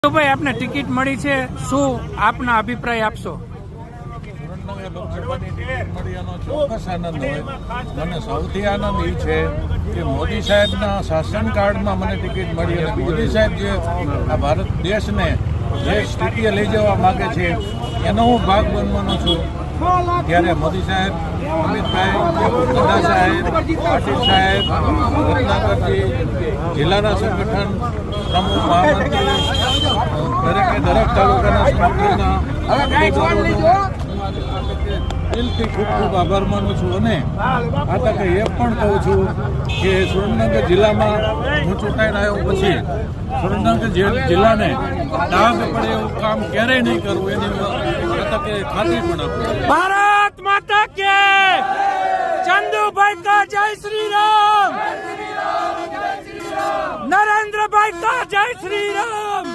ભાઈ આપને ટિકિટ મળી છે, શું આપના અભિપ્રાય આપશો? લોકસભાની ટિકિટ મળી એનો ચોક્કસ આનંદ હોય. મને સૌથી આનંદ એ છે કે મોદી સાહેબના શાસનકાળમાં મને ટિકિટ મળી અને મોદી સાહેબ જે આ ભારત દેશને જે સ્થિતિએ લઈ જવા માગે છે એનો હું ભાગ બનવાનો છું. ત્યારે મોદી સાહેબ, અમિતભાઈ, ગદા સાહેબ, પાટીલ સાહેબ, રત્નાકરજી, જિલ્લાના સંગઠન પ્રમુખ, મહામંત્રી, દરેક તાલુકાના સંગઠનના દિલથી ખૂબ ખૂબ આભાર માનું છું. અને આ તકે એ પણ કહું છું કે સુરેન્દ્રનગર જિલ્લામાં હું ચૂંટાઈને આવ્યો પછી સુરેન્દ્રનગર જિલ્લાને ડાઘ પડે એવું કામ ક્યારેય નહીં કરવું એની આ તકે ખાતરી પણ આપું. ભારત માતા કે ચંદુભાઈ કા જય શ્રી રામ, નરેન્દ્રભાઈ કા જય શ્રી રામ.